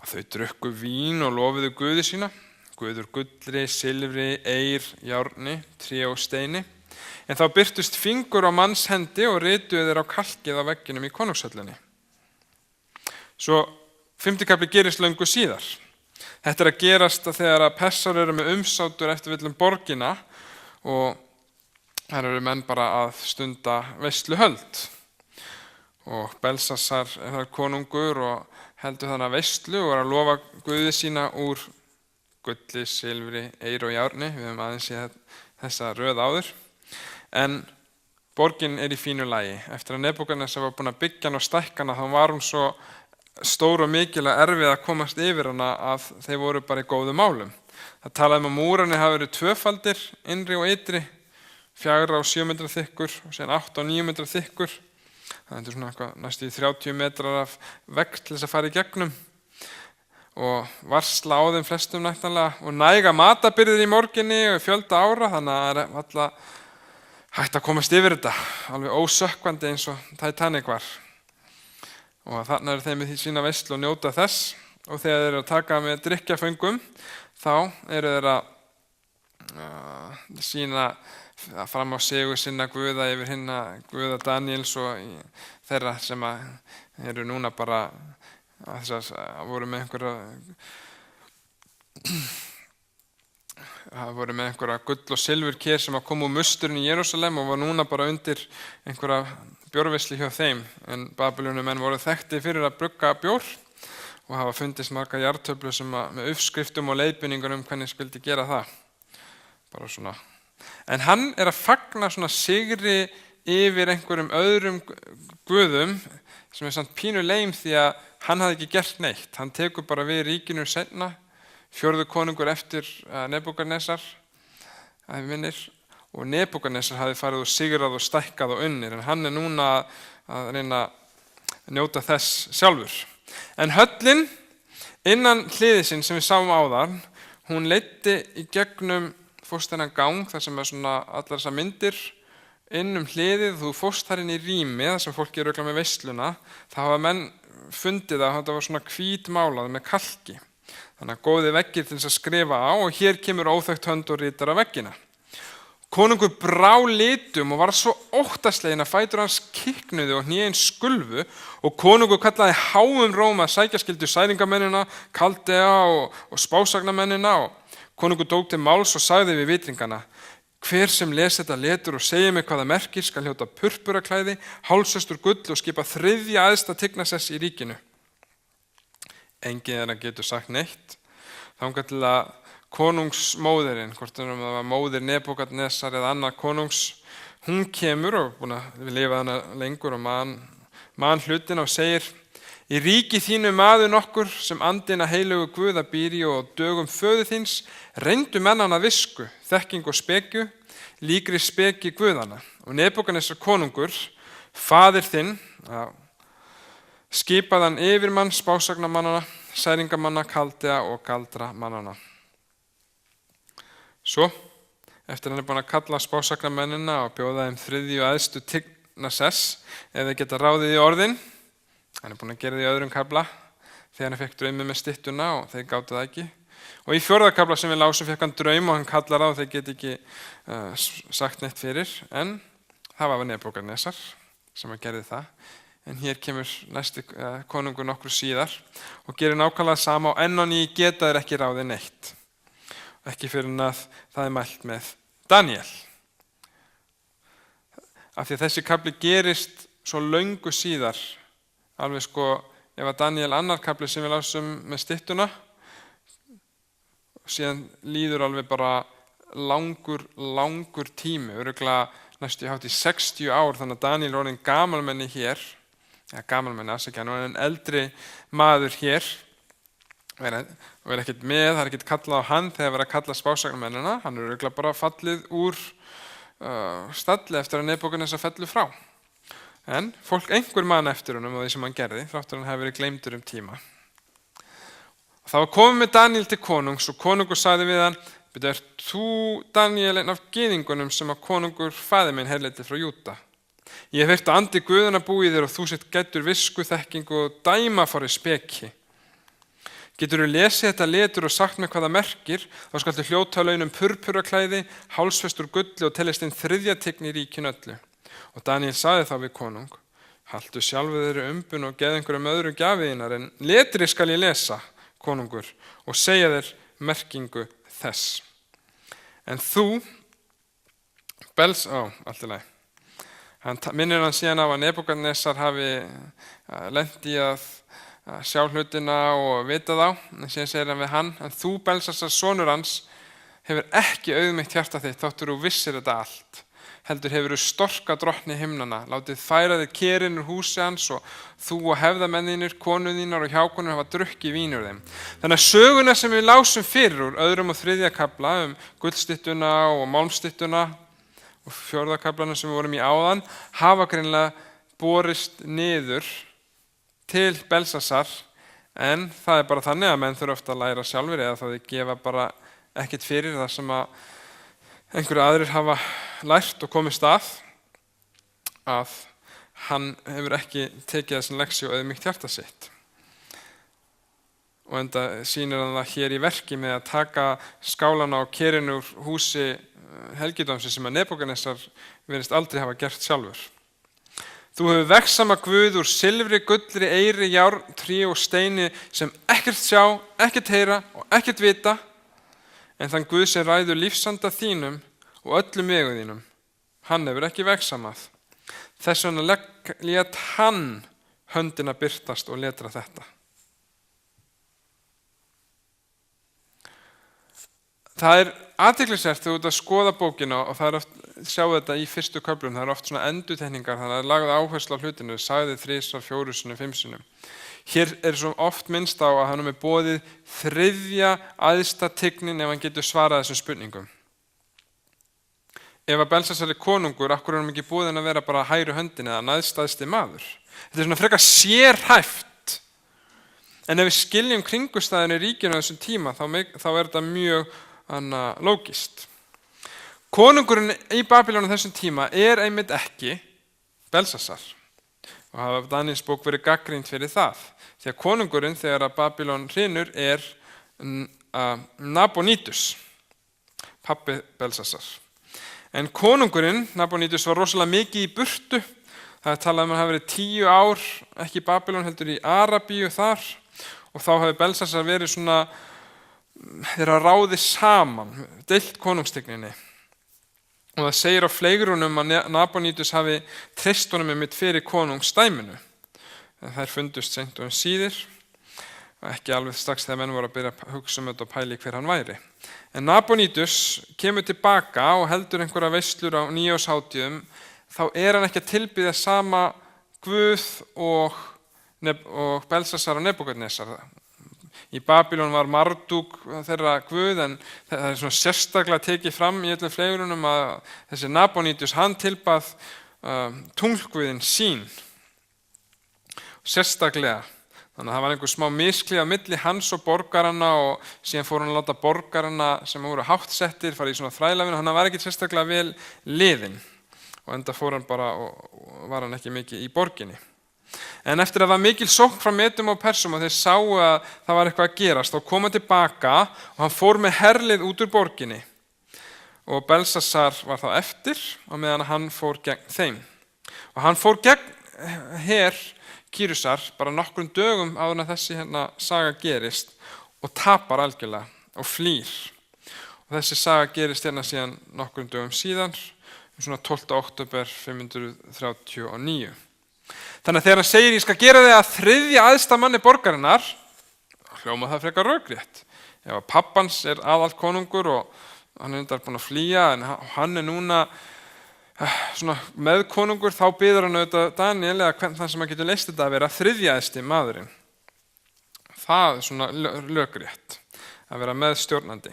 Og þau drukku vín og lofuðu Guði sína, Guður gullri, silfri, eir, járni, tré og steini. En þá birtust fingur á manns hendi og rituðu þeir á kalkið á vegginum í konungshöllinni. Svo 5. kafli gerist löngu síðar. Þetta að gerast þegar að Persar eru með umsátur eftir villum borgina og þar eru menn bara að stunda veisluhöld. Og Belsasar þar konungur og heldur þannig veislu og að lofa Guði sína úr gulli, silfri, eir og járni. Við höfum aðeins séð þessa röð áður. En borgin í fínu lagi. Eftir að Nebúkadnesar var búin að byggja hana og stækka hana, þá var hún svo stór og mikil að erfið að komast yfir hana að þeir voru bara í góðum málum. Það talaði að múrarnir hafi verið tvöfaldir, innri og ytri, 4 og 7 metra þykkur og síðan 8 og 9 metra þykkur. Það svona næstu 30 metrar af vegg til þess að fara í gegnum. Og varsla á þeim flestum nægtanlega og næga matabirgðir í morginni og fjölda ára, þannig að það alltaf hægt að komast yfir þetta, alveg ósökkvandi eins og Titanic var. Og þannig eru þeim í sína veislu og njóta þess, og þegar þeir eru að taka með drykkjaföngum, þá eru þeir að sína fram á sigur sinna guða yfir hinna guða Daniels og þeirra sem eru núna bara að voru með einhverja gull og silfurker sem að koma úr musturinn í Jerúsalem og var núna bara undir einhverja bjórveislu hjá þeim. En Babýloníumenn voru þekktir fyrir að brugga bjór og hafa fundist margar jarðtöflur sem með uppskriftum og leiðbeiningar hvernig skyldi gera það. Bara svona. En hann að fagna svona sigri yfir einhverjum öðrum guðum sem samt pínu leim því að hann hafði ekki gert neitt. Hann tekur bara við ríkinu seinna, 4. konungur eftir Nebúkadnesar, og Nebúkadnesar hafði farið og sigrað og stækkað og unnir, en hann núna að reyna að njóta þess sjálfur. En höllin innan hliðisinn sem við sáum áðan, hún leiddi í gegnum fórst þennan gang, þar sem svona allar þessar myndir inn hliðið, þú fórst þar inn í rými, þar sem fólki eru með veisluna, þá hafa menn fundið að þetta var svona hvítmálað með kalki. Þannig að góði veggir til þess að skrifa á og hér kemur óþekkt hönd og ritar á veggina. Konungur brá litum og var svo óttasleginn að fætur hans kiknuðu og hnén skulfu og konungur kallaði háum rómi að sækja skyldu særingamennina, Kaldea og spásagnamennina og konungur tók til máls og sagði við vitringana: Hver sem les þetta letur og segir mig hvað það merkir skal hljóta purpuraklæði, hálsöstur gull og skipa 3. æðsta tignasess í ríkinu. Enginn þeirra getur sagt neitt, þangað til að konungsmóðirin, hvort það var móðir Nebúkadnesar eða annar konungs, hún kemur og búin að lifa hana lengur og man hlutina og segir: Í ríki þínu maður nokkur sem andina heilugu Guða býr í og dögum föður þíns reyndu menn hana visku, þekking og spekju, líkri speki Guðana. Og Nebúkadnesar konungur, faðir þinn, skipaði hann yfirmann spásagnamannana, særingamanna, Kaldea og galdramannana. Svo eftir hann búinn að kalla spásagnamennina og bjóða þeim þriðju æðstu tignasess ef þeir geta ráðið í orðin. Hann búinn að gera það í öðrum kafla þegar hann fekk draumið með styttuna og þeir gátu það ekki. Og í 4. kafla sem við lásum fekk hann draum og hann kallar á og þeir get ekki sagt neitt fyrir, en það var Nebúkadnesar sem að gerði það. En hér kemur næsti konungur nokkru síðar og gerir nákvæmlega sama og enn á ný geta þeir ekki ráðið neitt. Ekki fyrir að það mælt með Daniel. Af því að þessi kafli gerist svo löngu síðar, alveg ef að Daniel annar kafli sem við lásum með styttuna, síðan líður alveg bara langur tími, örugglega næstu hátt í 60 ár, þannig að Daniel er orðinn gamalmenni hér, gamalmenni, hann er en eldri maður hér, og er ekkert með, það er ekkert kallað á hann þegar verið að kalla spásagnamennina, hann er örugglega bara fallið úr stalli eftir að Nebúkadnesar fellur frá. En einhver man eftir honum og því sem hann gerði, þráttur hann hefði verið gleymdur tíma. Og það var komið með Daniel til konungs og konungur sagði við hann: "Ert þú Daniel einn af gyðingunum sem að konungur faðir minn herleiddi frá Júda? Ég hef heyrt að andi Guðanna búi í þér og þú sért gæddur visku, þekkingu og dæmafari speki. Geturðu lesið þetta letur og sagt mér hvað það merkir, þá skaltu hljóta á launum purpuraklæði, hálsfestur gulli og teljast inn 3. tign í ríkinu öllu." Og Daniel sagði þá við konung: "Haltu sjálfu þeirri umbun og geð einhverjum öðrum gjafiðinnar, en letri skal ég lesa, konungur, og segja þér merkingu þess. En þú, allt í lagi. Hann minnir hann síðan á að Nebúkadnesar hafi lent í að sjá hlutina og vita þá, en síðan segir hann við hann: "En þú, Belsasar, sonur hans, hefur ekki auðmýkt hjarta þitt þóttur þú vissir þetta allt. Heldur hefur þú storkað drottni himnanna, látið færa þig kerin úr húsi hans og þú og hefðamenninir, konur þínar og hjákonur hafa drukkið vín úr þeim." Þannig að söguna sem við lásum fyrir úr 2. og 3. kafla gullstyttuna og málmstyttuna og 4. kaflana sem við vorum í áðan hafa greinilega borist niður til Belsasar, en það er bara þannig að menn þurfa ofta að læra sjálfur eða þá þau gefa bara ekkert fyrir það sem að einhverju aðrir hafa lært og komist að hann hefur ekki tekið þessan leksi og auðmýkt hjarta sitt. Og enda sýnir hann það hér í verki með að taka skálana og kerin úr húsi helgidómsins sem að Nebúkadnesar virðist aldrei hafa gert sjálfur. "Þú hefur vegsama guð úr silfri, gullri, eyri, járn, tré og steini sem ekkert sjá, ekkert heyra og ekkert vita, en þann Guð sem ræður lífsanda þínum og öllum vegum þínum, hann hefur ekki vegsamað. Þess vegna lét hann höndina birtast og letra þetta." Það er athyglisvert þegar þú ert að skoða bókina og það er oft, sjá þetta í fyrstu köflum, það er oft svona endurtekningar, þannig að það er lagð áherslu á hlutinu, sagði 3, 4, 5. Hér er svo oft minnst á að hann er boðið 3. æðsta tignin ef hann getur svarað þessum spurningum. Ef að Belsasar er konungur, akkur er hann ekki boðin að vera bara hægri höndin eða næðstæðsti maður. Þetta er svona frekar sérhæft. En ef við skiljum kringumstæðin í ríkinu á þessum tíma, þá er þetta mjög lógist. Konungurinn í Babýlon á þessum tíma er einmitt ekki Belsasar. Og hafa Daniels bók verið gagnrýnd fyrir það. Því að konungurinn þegar að Babýlon hrynur er Nabonidus, pabbi Belsasar. En konungurinn, Nabonidus, var rosalega mikið í burtu. Það er talað að hann hafi verið 10 ár, ekki í Babýlon, heldur í Arabíu þar. Og þá hafi Belsasar verið svona, þeirra ráði saman, deilt konungstigninni. Og það segir á fleigrunum að Nabonidus hafi treyst honum einmitt fyrir konungsdæminu. Þær fundust seint og síðir, ekki alveg strax þegar menn voru að byrja að hugsa þetta og pæli hver hann væri. En Nabonidus kemur tilbaka og heldur einhverja veislur á nýárshátíðum, þá er hann ekki að tilbiðja sama Guð og Belsasar og Nebúkadnesar. Í Babýlon var Marduk þeirra Guð, en það er svona sérstaklega tekið fram í öllum flegrunum að þessi Nabonidus, hann tilbað tunglguðinn sín. Sérstaklega, Þannig að það var einhver smá misklíð á milli hans og borgarana og síðan fór hann að láta borgarana sem voru háttsettir fara í svona þrælavinnu, hann var ekki sérstaklega vel liðinn og enda fór hann bara og var hann ekki mikið í borginni. En eftir að það var mikil sókn frá Medum og Persum og þeir sáu að það var eitthvað að gerast, þá kom hann tilbaka og hann fór með herlið út úr borginni og Belsasar var þá eftir og meðan hann fór gegn þeim. Og hann fór gegn her Kýrusar bara nokkrum dögum áður en þessi saga gerist og tapar algjörlega og flýr. Og þessi saga gerist síðan nokkrum dögum síðan, svona 12. október 539. Þannig að þegar hann segir ég skal gera þig að þriðja æðsta manni borgarinnar, hljóma það frekar rökrétt. Ef að pappans aðal konungur og hann er búinn að flýja en hann er núna svona með konungur, þá biður hann auðvitað Daniel eða hvern þann sem að getur leyst þetta að vera þriðja æðsti maðurinn. Það er svona lögrétt að vera meðstjórnandi.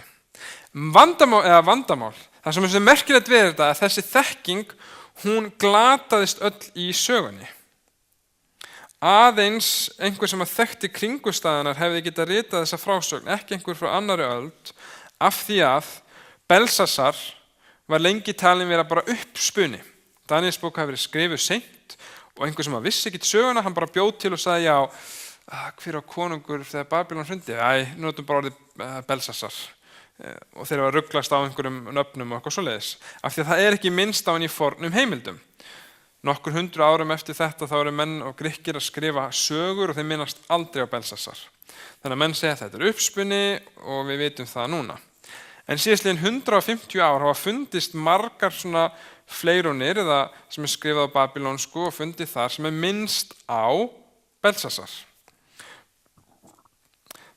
Vandamál, það sem er merkilegt við þetta að þessi þekking, hún glataðist öll í sögunni. Aðeins einhver sem að þekkti kringumstæðurnar hefði getað ritað þessa frásögn, ekki einhver frá annarri öld, af því að Belsasar var lengi talin vera bara uppspuni. Daniels bók hafi verið skrifuð seint og einhver sem að vissi ekki söguna, hann bara bjóð til og sagði já, hver var konungur þegar Babylon hrundi? Notum bara orðið Belsasar. Og þeir var rugglast á einhverjum nöfnum og eitthvað svoleiðis. Af því að það er ekki minnst á hann í fornum heimildum. Nokkur 100 árum eftir þetta þá eru menn og Grikkir að skrifa sögur og þeir minnast aldrei á Belsasar. Þannig að menn segja að þetta er uppspunni og við vitum það núna. En síðastliðin 150 ár hafa fundist margar svona fleirunir eða sem er skrifað á babylonsku og fundið þar sem er minnst á Belsasar.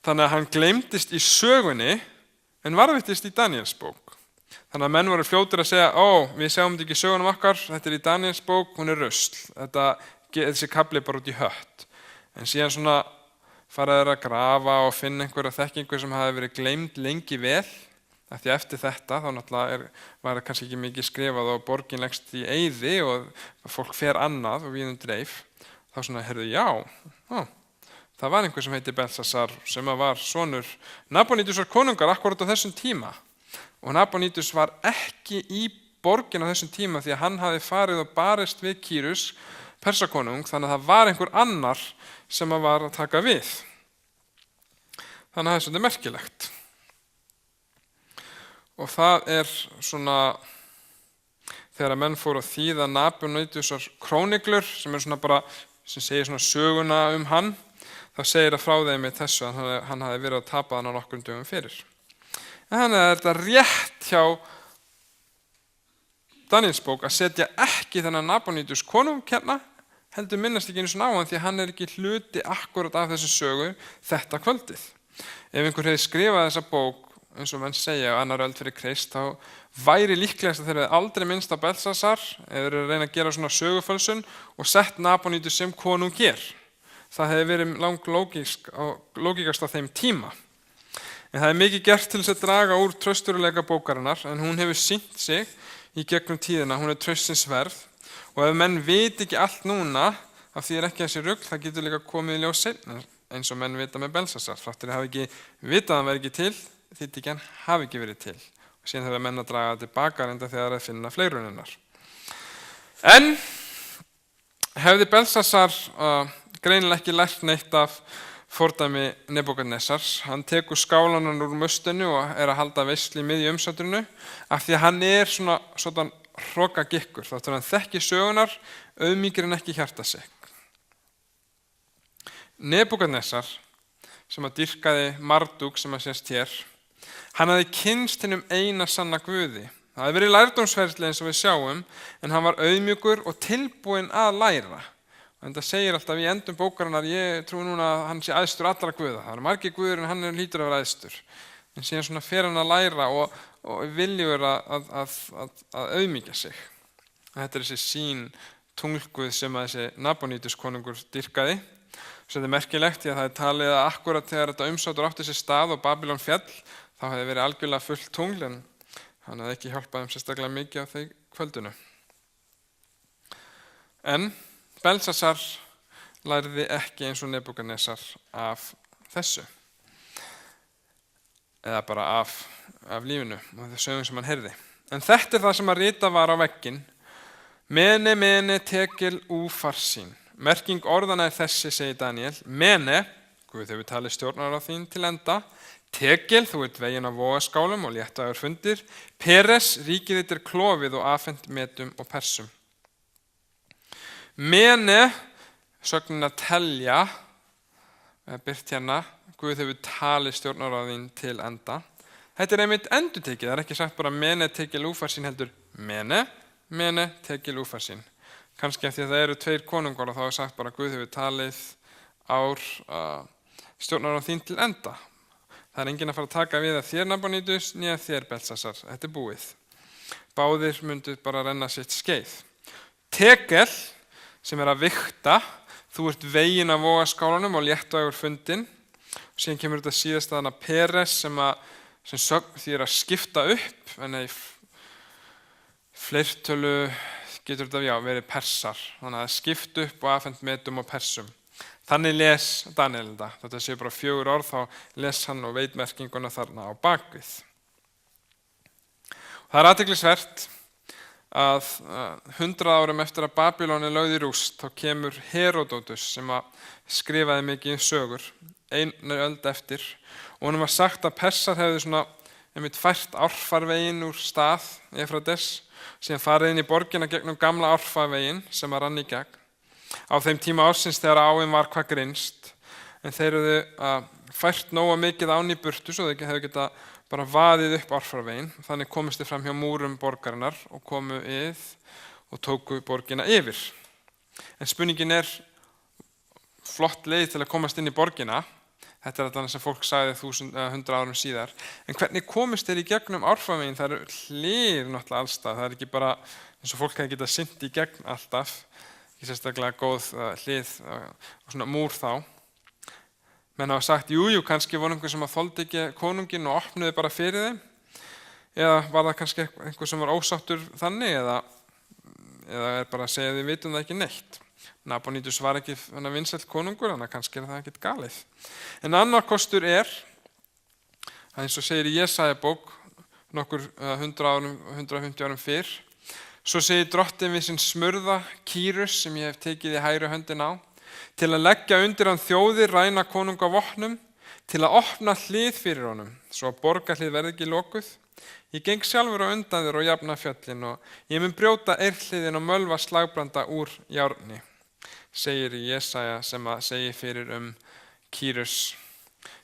Þannig að hann gleymdist í sögunni en varðveittist í Daniels bók. Þannig að menn voru fljótir að segja, við sjáum þetta ekki í sögunum okkar, þetta er í Daniels bók, hún er rusl. Þessi kafli bara út í hött. En síðan svona fara þeir að grafa og finna einhverja þekkingu sem hafi verið gleymd lengi vel. Af því eftir þetta þá náttúrulega var það kannski ekki mikið skrifað og borgin leggst í eyði og fólk fer annað og víðum dreif. Þá svona heyrðu það var einhver sem heitir Belsasar sem var sonur Nabonidusar konungar akkurat á þessum tíma. Og Nabonidus var ekki í borgin á þessum tíma því að hann hafi farið og barist við Kýrus, Persakonung, þannig að það var einhver annar sem var að taka við. Þannig að það er svolítið merkilegt. Og það er svona, þegar að menn fóru að þýða Nabonidusar króniklur, sem svona bara, sem segir svona söguna hann, þá segir að frá þeim með þessu að hann hafi verið að tapa hann á nokkrum dögum fyrir. En þannig að þetta rétt hjá Daniels bók að setja ekki þennan Nabonidus konung heldur minnast ekki einu svona á hann því að hann er ekki hluti akkurat af þessu sögu þetta kvöldið. Ef einhver hefði skrifað þessa bók eins og menn segja á annar öld fyrir Krist, þá væri líklegast að þeir hefði aldrei minnst á Belsasar eða þeir reyna að gera svona sögufölsun og sett Nabonidus sem konung hér. Það hefði verið lógíkast á þeim tíma. En það er mikið gert til þess að draga úr trausturleika bókarinnar, en hún hefur sýnt sig í gegnum tíðina, hún er traustsins verð og ef menn viti ekki allt núna, af því er ekki þessi rugl, það getur líka komið í ljós seinna, eins og menn vita með Belsasar, þáttur hafi ekki vitað hann verið ekki til, þýddi ekki hann hafi ekki verið til. Og síðan þurfa menn að draga tilbaka reynda þegar að finna fleiruninnar. En hefði Belsasar greinilega ekki lært neitt af fordæmi Nebúkadnessars. Hann tekur skálanan úr mustinu og er að halda veislu í miðju umsátrinu af því að hann er svona hrokagikkur. Þáttur hann þekki sögunar, auðmýkir en ekki hjartasek. Nebúkadnessar, sem að dýrkaði Marduk sem að sést hér, hann hafði kynnst hinum eina sanna Guði. Það hafði verið lærdómsferðli eins og við sjáum, en hann var auðmjúkur og tilbúinn að læra. En það segir alltaf í endum bókarinnar, ég trúi núna að hann sé æðstur allra guða. Það eru margir guður en hann hlýtur að vera æðstur. En síðan svona fer hann að læra og viljugur að auðmýkja sig. Þetta er þessi sín tunglguð sem að þessi Nabonidus konungur dýrkaði. Svo þetta er merkilegt því að það er talið að akkurat þegar þetta umsátur átti sér stað og Babylon fjall, þá hefði verið algjörlega fullt tungl en hann hefði ekki hjálpað sérstaklega mikið á þeim kvöldinu. En Belsasar lærði ekki eins og Nebúkadnesar af þessu. Eða bara af lífinu og þeir sögum sem hann heyrði. En þetta það sem að rita var á vegginn. Mene, mene, tekel, úfarsín. Merking orðana þessi, segir Daniel. Mene, Guð hefur talið stjórnar á þín til enda. Tekel, þú ert veginn á vogaskálum og léttvægur fundir. Peres, ríkið þitt klofið og afhent Medum og Persum. Mene, sögnin að telja, byrt hérna, Guð hefur talið stjórnar á þín til enda. Þetta einmitt endurtekið, það ekki sagt bara mene, tekel, úfarsín heldur mene, mene, tekel, úfarsín. Kannski af því að það eru 2 konungar og þá sagt bara Guð hefur talið stjórnar á þín til enda. Það enginn að fara að taka við að þér Nabónítus né þér Belsasar. Þetta búið. Báðir myndu bara renna sitt skeið. Tekel, sem að vigta, þú ert veginn af vogaskálanum og léttvægur fundinn. Og síðan kemur þetta síðast að hana Peres sem sögn því að skipta upp, en í fleirtölu getur þetta verið persar. Þannig að skipta upp og afhent Medum og Persum. Þannig les Daniel þetta séu bara 4 orð, þá les hann og veit merkinguna þarna á bakvið. Það er athyglisvert að 100 árum eftir að Babylon lögð í rúst, þá kemur Heródótus sem að skrifaði mikið sögur, 1 öld eftir, og honum var sagt að Persar hefðu fært árfarveginn úr stað Efrades, síðan farið inn í borgina gegnum gamla árfarveginn sem að rann í gegn. Á þeim tíma ársins þegar áin var hvað grynnst, en þeir hefðu fært nóga mikið án í burtu svo þeir hefðu geta bara vaðið upp árfarveginn. Þannig komist þið fram hjá múrum borgarinnar og komu og tóku borgina yfir. En spurningin flott leið til að komast inn í borgina. Þetta er alltaf sem fólk sagði 100 árum síðar. En hvernig komist þeir í gegnum árfarveginn? Það eru hlið náttúrulega allstað. Það er ekki bara eins og fólk hefði getað synt í gegn alltaf. Ekki sérstaklega góð hlið og svona múr þá. Menn hafa sagt, jú, kannski voru einhver sem þoldi ekki konunginn og opnuði bara fyrir þeim. Eða var það kannski einhver sem var ósáttur þannig, eða bara að segja þið vitum það ekki neitt. Nabónítus var ekki vinsæll konungur, þannig að kannski það ekkert galið. En annar kostur eins og segir í Jesaja-bók, nokkur 150 árum fyrr, svo segir drottinn við sinn smurða, Kýrus, sem ég hef tekið í hægri höndin á, til að leggja undir hann þjóðir, ræna konunga vopnum, til að opna hlið fyrir honum, svo að borgarhlið verði ekki lokuð. Ég geng sjálfur á undan þér og jafna fjöllin og ég mun brjóta eirhliðin og mölva slagbranda úr járni, segir í Jesaja sem að segir fyrir Kýrus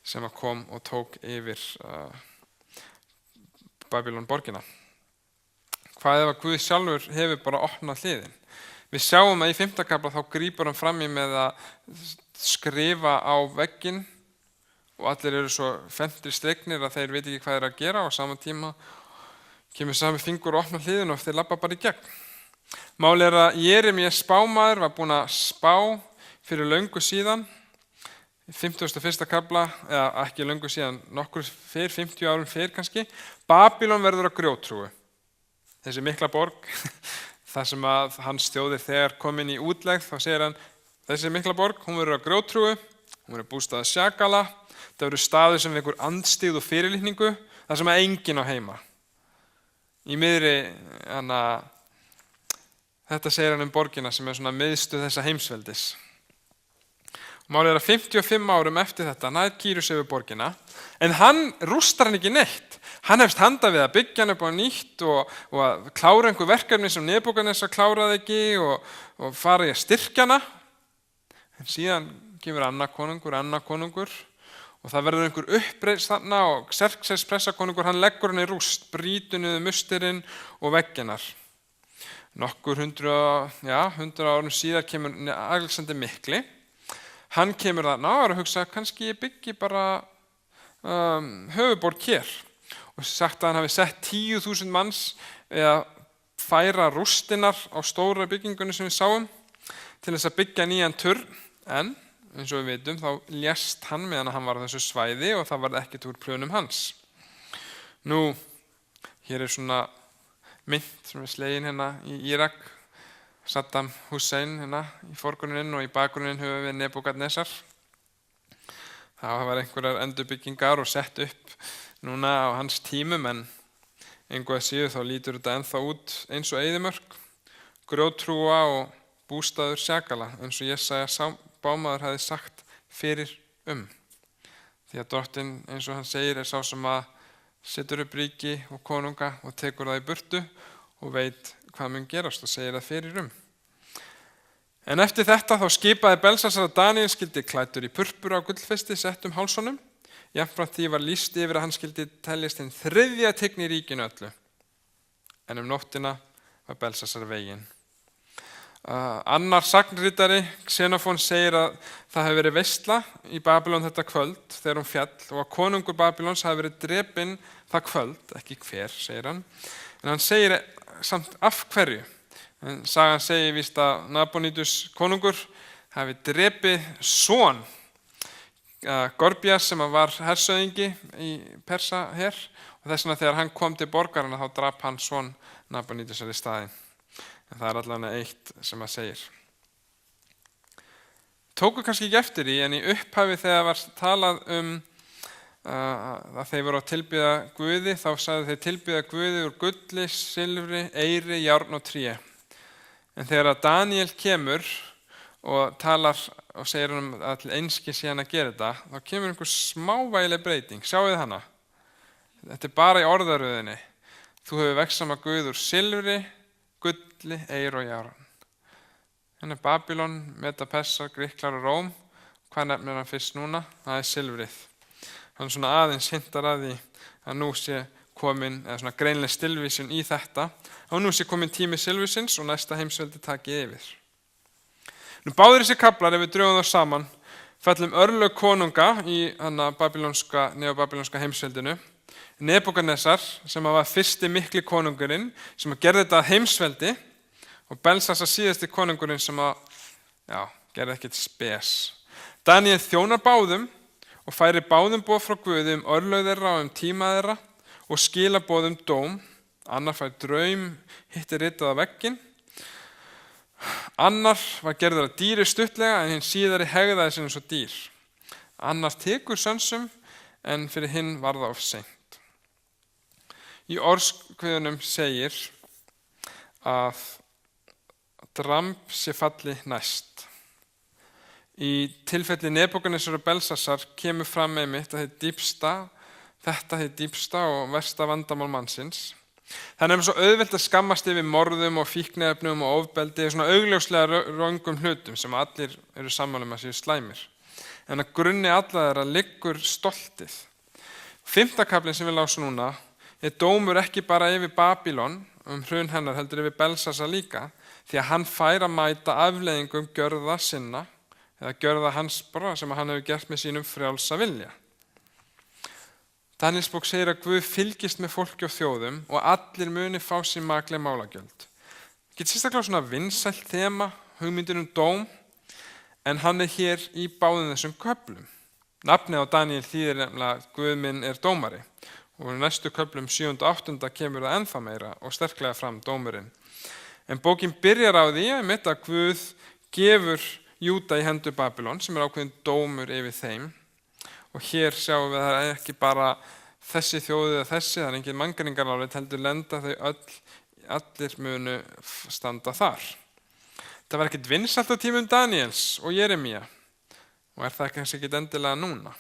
sem að kom og tók yfir Babylon borgina. Hvað ef að Guð sjálfur hefur bara opnað hliðin? Við sjáum að í 5. kafla þá grípur hann fram í með að skrifa á vegginn og allir eru svo fentri stregnir að þeir veit ekki hvað að gera og á sama tíma kemur sami fingur og opna hliðin og þeir labba bara í gegn. Málið að Jeremías spámaður var búinn að spá fyrir löngu síðan, í 51. kafla, eða ekki löngu síðan, nokkur fyrr, 50 árum fyrr kannski, Babylon verður að grjóttrúu. Þessi mikla borg, þar sem að hans þjóðir þegar komin í útlegð, þá segir hann, þessi mikla borg, hún verður að grjóttrúu, hún verður bústað að sjakala, það verður staður sem vekur andstyggð og fyrirlitningu, þar sem að enginn á heima. Í miðri, þetta segir hann borgina sem svona miðstuð þessa heimsveldis. Málið að 55 árum eftir þetta nær Kýrus yfir borgina, en hann rústar hann ekki neitt. Hann hefst handa við að byggja hann upp á nýtt og að klára einhver verkefni sem Nebúkadnesar kláraði ekki og fara í að styrkja hana. En síðan kemur annar konungur og það verður einhver uppreisn þarna og Xerxes pressakonungur, hann leggur hann í rúst, brýtur niður musturinn og vegginnar. Nokkur 100 árum síðar kemur Alexander mikli. Hann kemur þarna og er að hugsa, kannski ég byggi bara höfuðborg hér. Og sagt að hann hafi sett 10.000 manns eða færa rústinnar á stóra byggingunni sem við sáum til þess að byggja nýjan turn, en eins og við veitum þá lést hann meðan hann var á þessu svæði og það var ekkert úr plönum hans. Nú, hér svona mynd sem er slegin hérna í Írak Saddam Hussein hérna í forgrunnin og í bakgrunnin höfum við Nebúkadnesar. Það var einhverjar endurbyggingar og sett upp núna á hans tímum en engu að síður þá lítur þetta ennþá út eins og eyðimörk, grjóthrúga og bústaður sjakala eins og Jesaja bámaður hafði sagt fyrir Því að drottinn eins og hann segir er sá sem að setur upp ríki og konunga og tekur það í burtu og veit hvað mun gerast og segir það fyrir En eftir þetta þá skipaði Belsasar að Daníel skyldi klæddur í purpur á gullfesti sett hálsonum. Jafnframt því var lýst yfir að hann skyldi teljast hinn þriðja tign í ríkinu öllu. En nóttina var Belsasar veginn. Annar sagnritari, Xenofón, segir að það hefði verið veisla í Babylon þetta kvöld þegar hún fjall og að konungur Babylons hafi verið drepinn það kvöld, ekki hver, segir hann. En hann segir samt af hverju. En sagan segir víst að Nabonidus konungur hafi drepið son Gorgias sem var hersöðingi í Persaher og þess vegna þegar hann kom til borgarana þá drap hann son Nabonidusar í staðinn. En það er allavega eitt sem að segir. Tóku kannski ekki eftir því en í upphafi þegar var talað að þeir voru að tilbiðja Guði þá sagði þeir tilbiðja Guði úr gulli, silfri, eyri, járn og tré. En þegar að Daníel kemur og talar og segir hann að til einskis sé hann að gera þetta, þá kemur einhver smávægileg breyting. Sjáu þið hana? Þetta er bara í orðaröðinni. Þú hefur vegsama Guð úr silfri, gulli, eyr og járn. Hérna er Babylon, Meda, Persar, Grikklar og Róm. Hvað nefnir hann fyrst núna? Það er silfrið. Hann svona aðeins hintar að því að nú sé komin, eða svona greinleg tilvísun í þetta, og nú sé komin tími silfursins og næsta heimsveldi takið yfir. Nú báðir þessi kaflar, ef við drögum þá saman, fellum örlög konunga í neobabylonska heimsveldinu, Nebúkadnesar, sem var fyrsti mikli konungurinn, sem gerði þetta heimsveldi, og Belsasar síðasti konungurinn sem gerði ekkert spes. Daníel þjónar báðum og færi báðum boð frá Guði örlög þeirra og tíma þeirra, og skila boðum dóm. Annar fær draum, hitti ritað á vegginn. Annar var gerður að dýri stuttlega en hinn síðari hegðaði sig eins og dýr. Annar tekur sönsum en fyrir hinn var það of seint. Í orðskviðunum segir að dramb sé falli næst. Í tilfelli Nebúkadnesar og Belsasar kemur fram einmitt að þetta hið dýpsta og versta vandamál mannsins. Það er svo auðvelt að skammast yfir morðum og fíkniefnum og ofbeldi, svona augljóslega röngum hlutum sem allir eru sammála að séu slæmir. En að grunni alla þeirra liggur stoltið. 5. kaflinn sem við lásum núna er dómur ekki bara yfir Babylon hrun hennar heldur yfir Belsasar líka, því að hann fær að mæta afleiðingum gjörða sinna eða gjörða hans bara sem hann hefur gert með sínum frjálsa vilja. Daníels bók segir að Guð fylgist með fólki og þjóðum og allir muni fá sér makleg málagjöld. Getur sérstaklega svona vinsælt þema, hugmyndin dóm, en hann er hér í báðum þessum köflum. Nafnið á Daníel þýðir nefnilega að Guð minn er dómari og í næstu köflum 7. og 8. kemur það ennþá meira og sterklega fram dómurinn. En bókin byrjar á því að Guð gefur Júda í hendur Babylon sem er ákveðin dómur yfir þeim. Og hér sjáum við að það er ekki bara þessi þjóð eða þessi, það er engin manngreiningararit, heldur lenda þau allir munu standa þar. Það var ekkert vinsælt á tímum Daníels og Jeremía og er það kannski ekki endilega núna.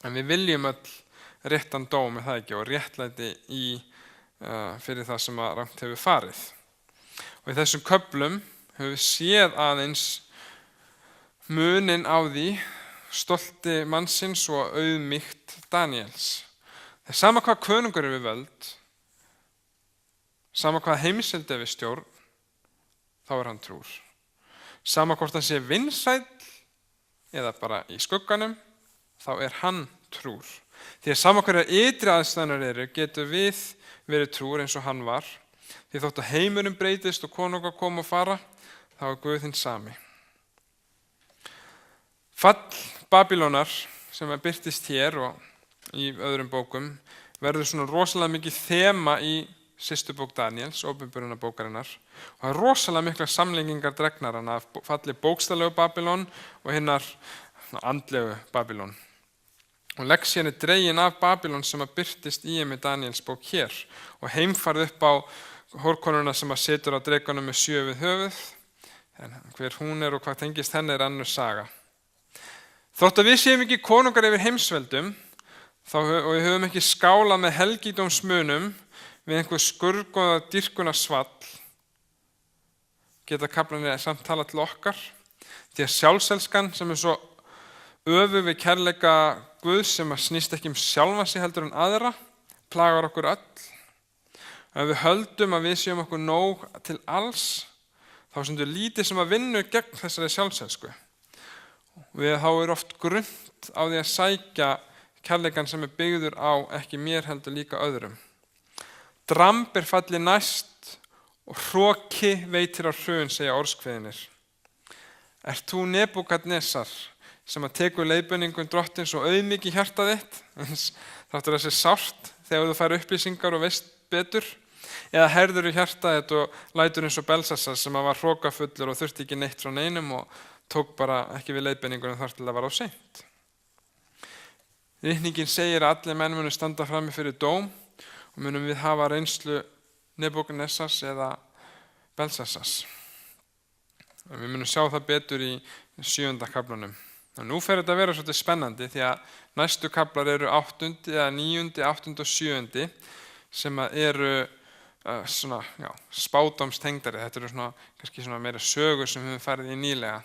En við viljum öll réttan dóm, er það ekki, og réttlæti fyrir það sem að rangt hefur farið. Og í þessum köflum höfum við séð aðeins munin á því stolti mannsins og auðmýkt Daníels. Það er sama hvað konungur er við völd, sama hvað heimsveldi er við stjórn, þá er hann trúr. Sama hvort hann sé vinsæll eða bara í skugganum, þá er hann trúr. Því að sama hverja ytri aðstæðurnar eru, getur við verið trúr eins og hann var. Því þótt að heimurinn breytist og konungar koma og fara, þá er Guð hinn sami. Fall Babylónar sem birtist hér og í öðrum bókum verður svona rosalega mikið þema í systubók Daníels, Ópenbarunarbókarinnar, og það er rosalega mikla samlengingar dregnar hann af falli bókstaflegu Babylon og hinnar andlegu Babylon. Og leksían er dregin af Babylon sem að birtist í með Daníels bók hér og heimfarð upp á hórkonuna sem að situr á drekanum með 7 við höfuð. En hver hún er og hvað tengist henni er önnur saga. Þótt að við séum ekki konungar yfir heimsveldum og við höfum ekki skálað með helgidómsmunum við einhver skurgoða dýrkunarsvall, geta kaflarnir samt talað til okkar, því að sjálfselskan sem er svo öfug við kærleika Guðs sem að snýst ekki sjálfa sig heldur en aðra, plagar okkur öll. Ef við höldum að við séum okkur nóg til alls, þá sem við lítið sem að vinna gegn þessari sjálfselsku. Við þá er oft grunnt á því að sækja kærleikan sem er byggður á ekki mér heldur líka öðrum. Dramb er falli næst og hroki veitir á hrun, segja orðskveðinir. Ert þú Nebúkadnesar sem að tekur leiðbeiningum drottins og auðmýki hjarta þitt, þáttur að sé sárt þegar þú fær upplýsingar og veist betur, eða herður í hjarta þitt og lætur eins og Belsasar sem að var hrokafullur og þurfti ekki neitt frá neinum og tók bara ekki við leiðbeiningunum þar til það var á seint. Ritningin segir að allir menn munu standa frammi fyrir dóm og munum við hafa reynslu Nebúkadnesars eða Belsasars. Við munum sjá það betur í 7. kaflanum. Og nú fer þetta að vera svolítið spennandi því að næstu kaflar eru 8. eða 9., 8. og 7. sem eru spádómstengdari. Þetta eru kannski meira sögur sem við höfum farið í nýlega.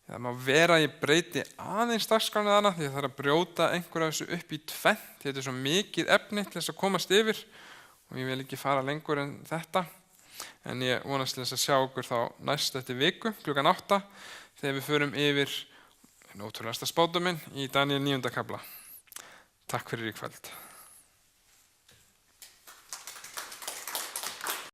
Það má vera að ég breyti aðeins dagskrána þarna því að það er að brjóta einhverja þessu upp í 2. Þetta er svo mikið efni til þess að komast yfir og ég vil ekki fara lengur en þetta. En ég vonast til þess að sjá okkur þá næst eftir viku, klukkan 8, þegar við förum yfir ótrúlegasta spádóminn í Daníel 9. kafla. Takk fyrir í kvöld.